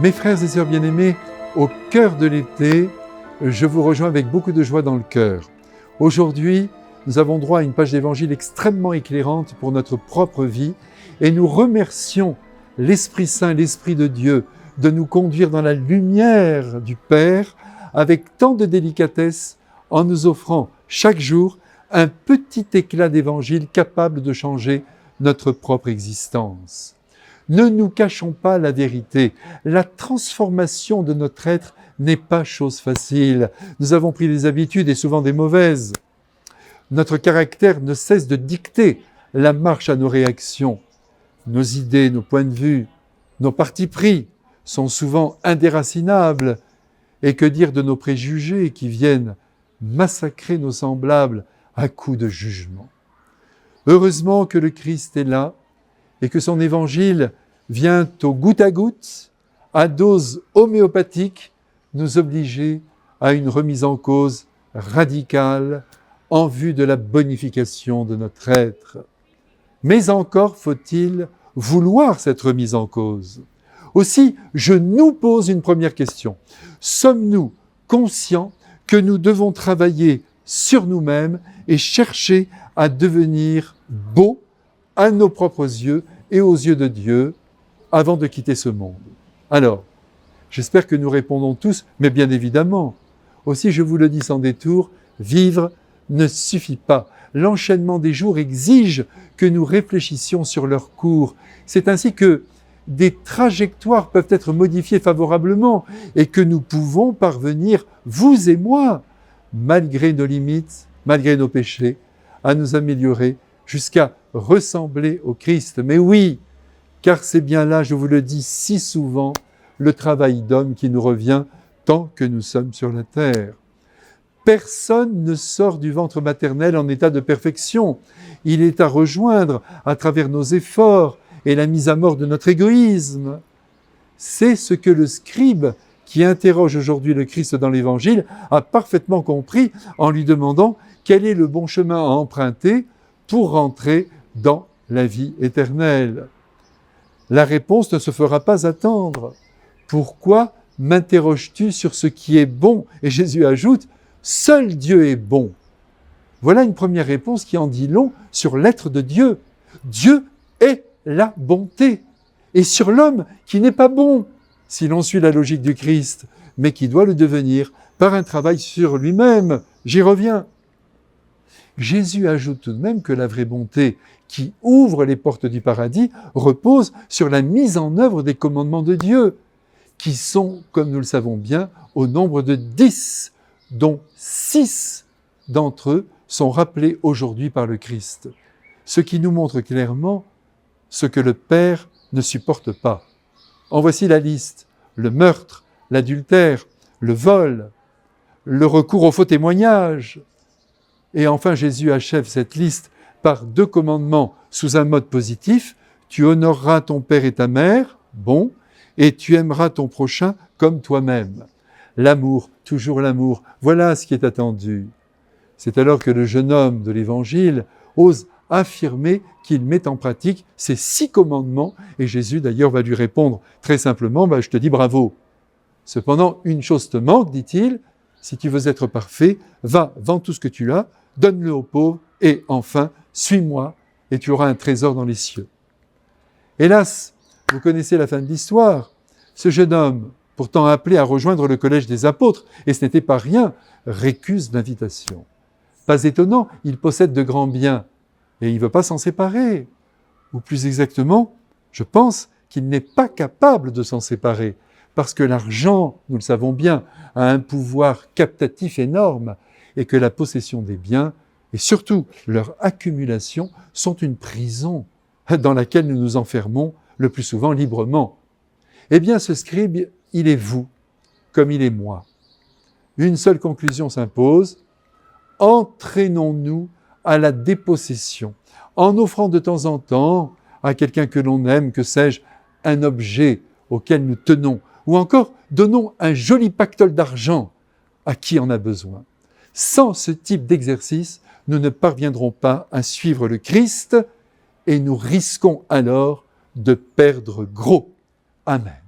Mes frères et sœurs bien-aimés, au cœur de l'été, je vous rejoins avec beaucoup de joie dans le cœur. Aujourd'hui, nous avons droit à une page d'évangile extrêmement éclairante pour notre propre vie et nous remercions l'Esprit Saint, l'Esprit de Dieu, de nous conduire dans la lumière du Père avec tant de délicatesse en nous offrant chaque jour un petit éclat d'évangile capable de changer notre propre existence. Ne nous cachons pas la vérité. La transformation de notre être n'est pas chose facile. Nous avons pris des habitudes et souvent des mauvaises. Notre caractère ne cesse de dicter la marche à nos réactions. Nos idées, nos points de vue, nos partis pris sont souvent indéracinables. Et que dire de nos préjugés qui viennent massacrer nos semblables à coups de jugement. Heureusement que le Christ est là et que son évangile vient au goutte à goutte, à dose homéopathique, nous obliger à une remise en cause radicale en vue de la bonification de notre être. Mais encore faut-il vouloir cette remise en cause. Aussi, je nous pose une première question. Sommes-nous conscients que nous devons travailler sur nous-mêmes et chercher à devenir beaux à nos propres yeux et aux yeux de Dieu avant de quitter ce monde? Alors, j'espère que nous répondons tous, mais bien évidemment. Aussi, je vous le dis sans détour, vivre ne suffit pas. L'enchaînement des jours exige que nous réfléchissions sur leur cours. C'est ainsi que des trajectoires peuvent être modifiées favorablement et que nous pouvons parvenir, vous et moi, malgré nos limites, malgré nos péchés, à nous améliorer jusqu'à ressembler au Christ. Mais oui, car c'est bien là, je vous le dis si souvent, le travail d'homme qui nous revient tant que nous sommes sur la terre. Personne ne sort du ventre maternel en état de perfection. Il est à rejoindre à travers nos efforts et la mise à mort de notre égoïsme. C'est ce que le scribe qui interroge aujourd'hui le Christ dans l'Évangile a parfaitement compris en lui demandant quel est le bon chemin à emprunter pour rentrer dans la vie éternelle. La réponse ne se fera pas attendre. Pourquoi m'interroges-tu sur ce qui est bon? Et Jésus ajoute, seul Dieu est bon. Voilà une première réponse qui en dit long sur l'être de Dieu. Dieu est la bonté. Et sur l'homme qui n'est pas bon, si l'on suit la logique du Christ, mais qui doit le devenir par un travail sur lui-même. J'y reviens. Jésus ajoute tout de même que la vraie bonté qui ouvre les portes du paradis repose sur la mise en œuvre des commandements de Dieu, qui sont, comme nous le savons bien, au nombre de 10, dont 6 d'entre eux sont rappelés aujourd'hui par le Christ. Ce qui nous montre clairement ce que le Père ne supporte pas. En voici la liste. Le meurtre, l'adultère, le vol, le recours au faux témoignage. Et enfin, Jésus achève cette liste par 2 commandements sous un mode positif. Tu honoreras ton père et ta mère, bon, et tu aimeras ton prochain comme toi-même. L'amour, toujours l'amour, voilà ce qui est attendu. C'est alors que le jeune homme de l'Évangile ose affirmer qu'il met en pratique ces 6 commandements, et Jésus d'ailleurs va lui répondre très simplement, je te dis bravo. Cependant, une chose te manque, dit-il, si tu veux être parfait, va, vends tout ce que tu as, donne-le aux pauvres, et enfin, suis-moi, et tu auras un trésor dans les cieux. Hélas, vous connaissez la fin de l'histoire. Ce jeune homme, pourtant appelé à rejoindre le collège des apôtres, et ce n'était pas rien, récuse l'invitation. Pas étonnant, il possède de grands biens, et il ne veut pas s'en séparer. Ou plus exactement, je pense qu'il n'est pas capable de s'en séparer, parce que l'argent, nous le savons bien, a un pouvoir captatif énorme, et que la possession des biens, et surtout leur accumulation, sont une prison dans laquelle nous nous enfermons le plus souvent librement. Eh bien, ce scribe, il est vous, comme il est moi. Une seule conclusion s'impose, entraînons-nous à la dépossession, en offrant de temps en temps à quelqu'un que l'on aime, que sais-je, un objet auquel nous tenons, ou encore donnons un joli pactole d'argent à qui en a besoin. Sans ce type d'exercice, nous ne parviendrons pas à suivre le Christ et nous risquons alors de perdre gros. Amen.